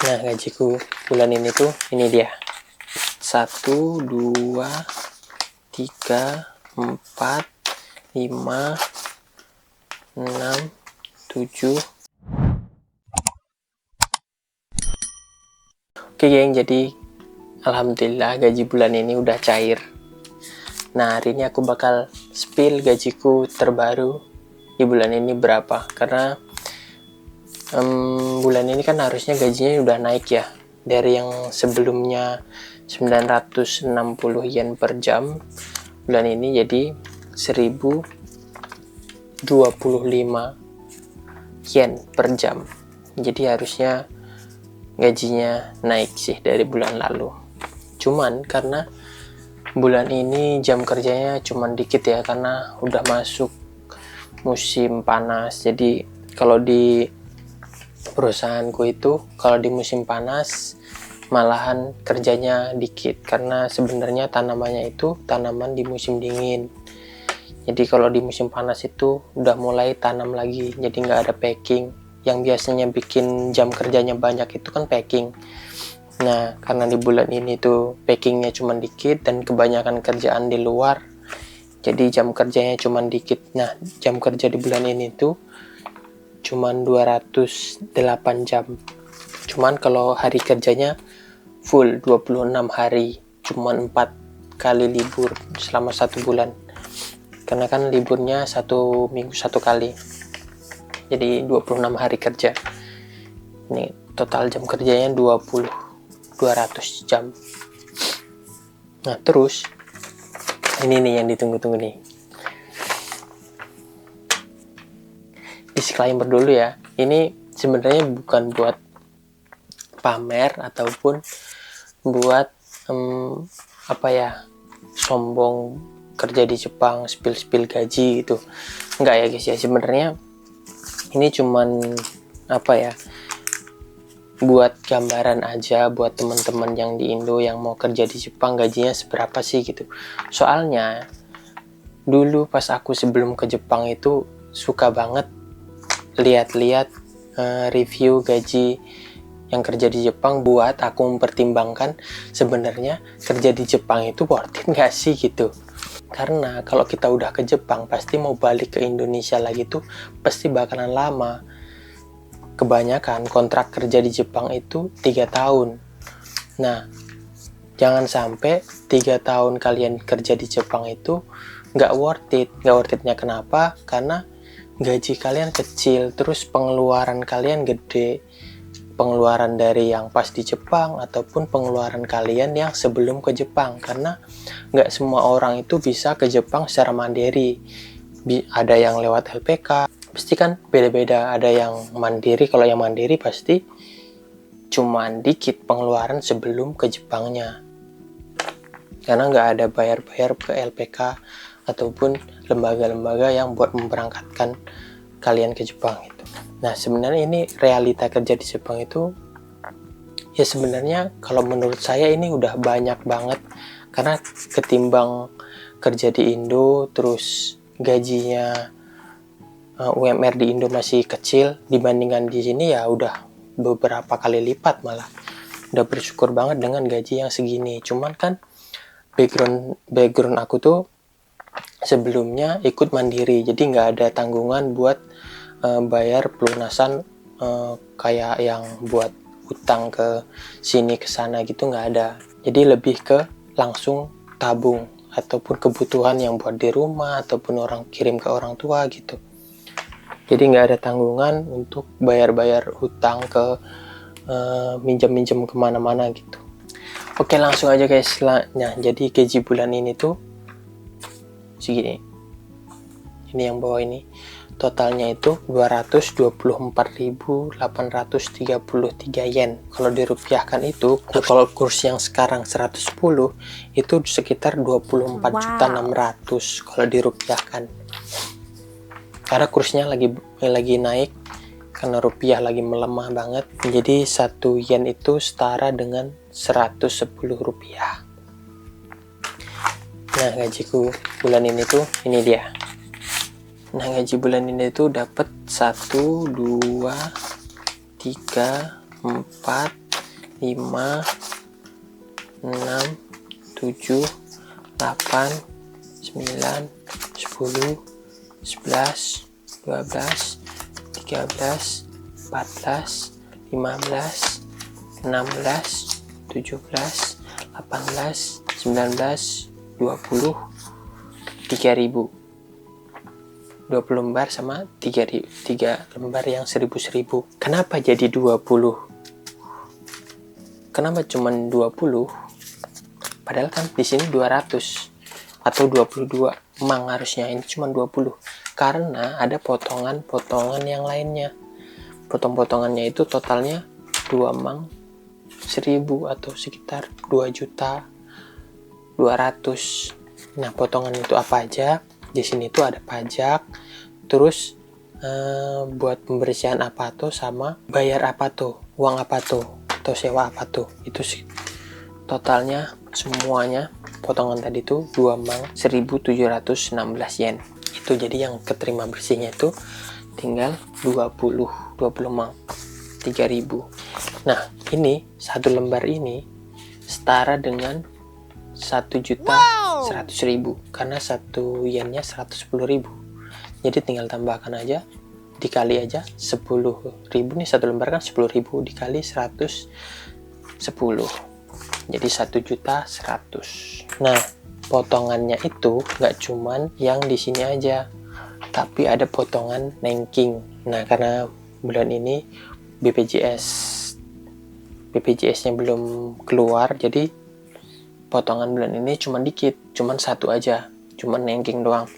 Nah, gajiku bulan ini tuh ini dia. 1, 2, 3, 4, 5, 6, 7. Oke geng, jadi alhamdulillah gaji bulan ini udah cair. Nah, hari ini aku bakal spill gajiku terbaru di bulan ini berapa. Karena bulan ini kan harusnya gajinya udah naik ya. Dari yang sebelumnya 960 yen per jam, bulan ini jadi 1025 yen per jam. Jadi harusnya gajinya naik sih dari bulan lalu. Cuman karena bulan ini jam kerjanya cuman dikit ya, karena udah masuk musim panas. Jadi kalau di perusahaanku itu, kalau di musim panas malahan kerjanya dikit, karena sebenarnya tanamannya itu tanaman di musim dingin. Jadi kalau di musim panas itu udah mulai tanam lagi, jadi nggak ada packing. Yang biasanya bikin jam kerjanya banyak itu kan packing. Nah, karena di bulan ini tuh packingnya cuma dikit dan kebanyakan kerjaan di luar, jadi jam kerjanya cuma dikit. Nah, jam kerja di bulan ini tuh cuman 208 jam. Cuman kalau hari kerjanya full 26 hari, cuman 4 kali libur selama 1 bulan. Karena kan liburnya 1 minggu 1 kali. Jadi 26 hari kerja. Ini total jam kerjanya 200 jam. Nah, terus ini nih yang ditunggu-tunggu nih. Disclaimer dulu ya, ini sebenarnya bukan buat pamer ataupun buat sombong kerja di Jepang, spill gaji gitu. Enggak ya guys ya, sebenarnya ini cuman buat gambaran aja buat teman-teman yang di Indo yang mau kerja di Jepang gajinya seberapa sih gitu. Soalnya dulu pas aku sebelum ke Jepang itu suka banget lihat-lihat review gaji yang kerja di Jepang, buat aku mempertimbangkan sebenarnya kerja di Jepang itu worth it nggak sih gitu. Karena kalau kita udah ke Jepang pasti mau balik ke Indonesia lagi tuh pasti bakalan lama. Kebanyakan kontrak kerja di Jepang itu 3 tahun. Nah, jangan sampai 3 tahun kalian kerja di Jepang itu nggak worth it. Nggak worth itnya kenapa? Karena gaji kalian kecil, terus pengeluaran kalian gede. Pengeluaran dari yang pas di Jepang ataupun pengeluaran kalian yang sebelum ke Jepang. Karena nggak semua orang itu bisa ke Jepang secara mandiri. Ada yang lewat LPK, pasti kan beda-beda. Ada yang mandiri, kalau yang mandiri pasti cuman dikit pengeluaran sebelum ke Jepangnya. Karena nggak ada bayar-bayar ke LPK ataupun lembaga-lembaga yang buat memberangkatkan kalian ke Jepang gitu. Nah, sebenarnya ini realita kerja di Jepang itu ya sebenarnya kalau menurut saya ini udah banyak banget, karena ketimbang kerja di Indo terus gajinya UMR di Indo masih kecil dibandingkan di sini, ya udah beberapa kali lipat malah. Udah bersyukur banget dengan gaji yang segini. Cuman kan background aku tuh sebelumnya ikut mandiri, jadi nggak ada tanggungan buat bayar pelunasan kayak yang buat utang ke sini ke sana gitu, nggak ada. Jadi lebih ke langsung tabung ataupun kebutuhan yang buat di rumah ataupun orang kirim ke orang tua gitu. Jadi nggak ada tanggungan untuk bayar-bayar hutang ke minjem-minjem kemana-mana gitu. Oke, langsung aja guys. Nah, jadi gaji bulan ini tuh segini. Ini yang bawah ini. Totalnya itu 224.833 yen. Kalau dirupiahkan itu, kalau kurs yang sekarang 110 itu sekitar 24.600.000 kalau dirupiahkan. Karena kursnya lagi naik, karena rupiah lagi melemah banget. Jadi 1 yen itu setara dengan 110 rupiah. Nah, gajiku bulan ini tuh ini dia. Nah, gaji bulan ini tuh dapat 1, 2, 3, 4, 5, 6, 7, 8, 9, 10, 11, 12, 13, 14, 15, 16, 17, 18, 19, 20, 3000. 20 lembar sama 3 lembar yang 1000. Kenapa jadi 20? Kenapa cuman 20? Padahal kan di sini 200 atau 22 mang harusnya, ini cuma 20. Karena ada potongan-potongan yang lainnya. Potong-potongannya itu totalnya 2 mang 1000 atau sekitar 2.200.000. Nah, potongan itu apa aja? Di sini tuh ada pajak, terus buat pembersihan apa tuh, sama bayar apa tuh, uang apa tuh, atau sewa apa tuh. Itu sih totalnya semuanya potongan tadi tuh 2 mang 1.716 yen. Itu jadi yang keterima bersihnya itu tinggal 20 mang 3.000. Nah, ini satu lembar ini setara dengan 1.100.000 karena 1 yennya 110.000. Jadi tinggal tambahkan aja, dikali aja 10.000 nih, satu lembar kan 10.000 dikali 110. Jadi 1.100.000. Nah, potongannya itu nggak cuman yang di sini aja, tapi ada potongan nengking. Nah, karena bulan ini BPJS-nya belum keluar, jadi potongan bulan ini cuman dikit, cuman satu aja, cuman nengking doang.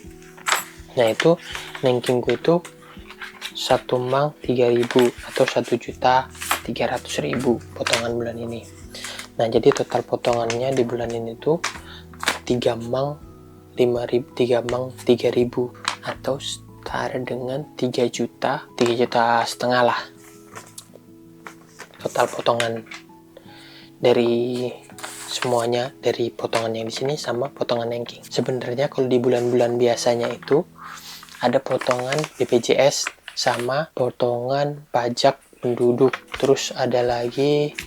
Nah, itu nengkingku itu 1 mang 3.000 atau 1.300.000 potongan bulan ini. Nah, jadi total potongannya di bulan ini tuh 3 mang 3.000 atau setara dengan 3 juta setengah lah. Total potongan dari semuanya, dari potongan yang di sini sama potongan nengking. Sebenarnya kalau di bulan-bulan biasanya itu ada potongan BPJS sama potongan pajak penduduk, terus ada lagi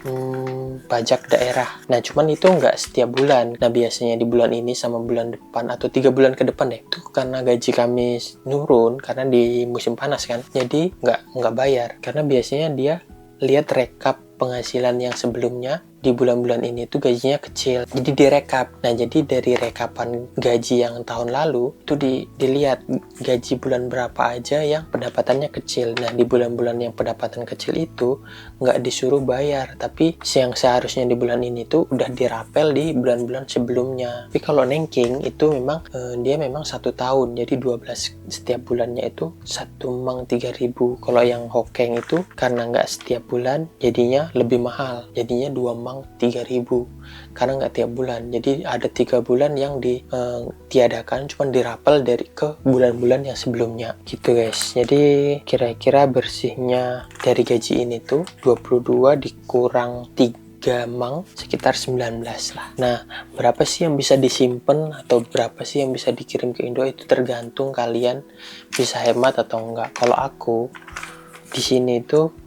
pajak daerah. Nah, cuman itu nggak setiap bulan. Nah, biasanya di bulan ini sama bulan depan atau 3 bulan ke depan deh, itu karena gaji kami nurun karena di musim panas kan, jadi nggak bayar. Karena biasanya dia lihat rekap penghasilan yang sebelumnya di bulan-bulan ini tuh gajinya kecil, jadi direkap. Nah, jadi dari rekapan gaji yang tahun lalu itu dilihat gaji bulan berapa aja yang pendapatannya kecil. Nah, di bulan-bulan yang pendapatan kecil itu nggak disuruh bayar, tapi yang seharusnya di bulan ini tuh udah dirapel di bulan-bulan sebelumnya. Tapi kalau nengking itu memang dia memang 1 tahun, jadi 12 setiap bulannya itu 1 mang 3.000. Kalau yang hokeng itu karena nggak setiap bulan, jadinya lebih mahal, jadinya 2 mang 3.000 karena nggak tiap bulan. Jadi ada 3 bulan yang ditiadakan, cuman dirapel dari ke bulan-bulan yang sebelumnya gitu guys. Jadi kira-kira bersihnya dari gaji ini tuh 22 dikurang 3 mang sekitar 19 lah. Nah, berapa sih yang bisa disimpan atau berapa sih yang bisa dikirim ke Indo, itu tergantung kalian bisa hemat atau enggak. Kalau aku di sini tuh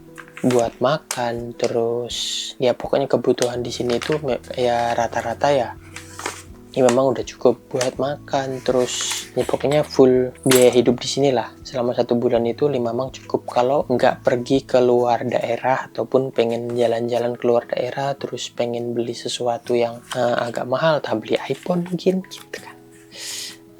buat makan, terus ya pokoknya kebutuhan di sini tuh ya rata-rata ya memang udah cukup buat makan, terus ya pokoknya full biaya hidup di sini lah. Selama 1 bulan itu 5 mang cukup kalau nggak pergi ke luar daerah ataupun pengen jalan-jalan keluar daerah, terus pengen beli sesuatu yang agak mahal, tak beli iPhone mungkin gitu kan.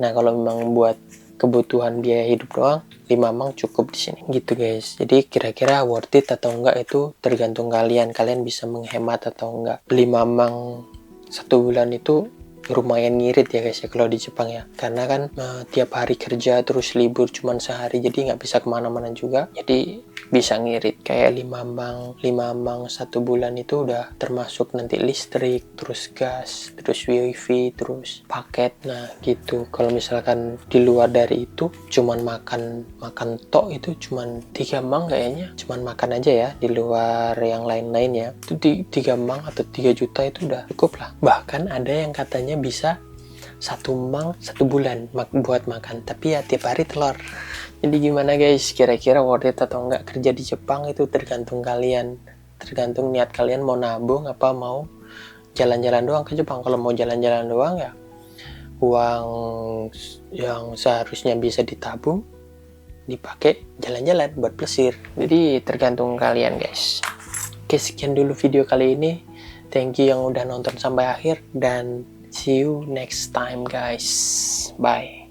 Nah, kalau memang buat kebutuhan biaya hidup doang 5 mang cukup di sini gitu guys. Jadi kira-kira worth it atau enggak itu tergantung kalian bisa menghemat atau enggak. 5 mang 1 bulan itu lumayan ngirit ya guys ya kalau di Jepang ya, karena kan tiap hari kerja terus libur cuman sehari, jadi nggak bisa kemana-mana juga, jadi bisa ngirit. Kayak 5 mang 1 bulan itu udah termasuk nanti listrik, terus gas, terus wifi, terus paket. Nah gitu. Kalau misalkan di luar dari itu cuman makan tok itu cuman 3 mang kayaknya, cuman makan aja ya, di luar yang lain-lainnya itu 3 mang atau 3 juta itu udah cukup lah. Bahkan ada yang katanya bisa 1 mang 1 bulan buat makan, tapi ya tiap hari telur. Jadi gimana guys, kira-kira worth it atau enggak kerja di Jepang itu tergantung kalian, tergantung niat kalian mau nabung apa mau jalan-jalan doang ke Jepang. Kalau mau jalan-jalan doang ya uang yang seharusnya bisa ditabung dipakai jalan-jalan buat plesir. Jadi tergantung kalian guys. Oke, sekian dulu video kali ini. Thank you yang udah nonton sampai akhir dan see you next time guys. Bye.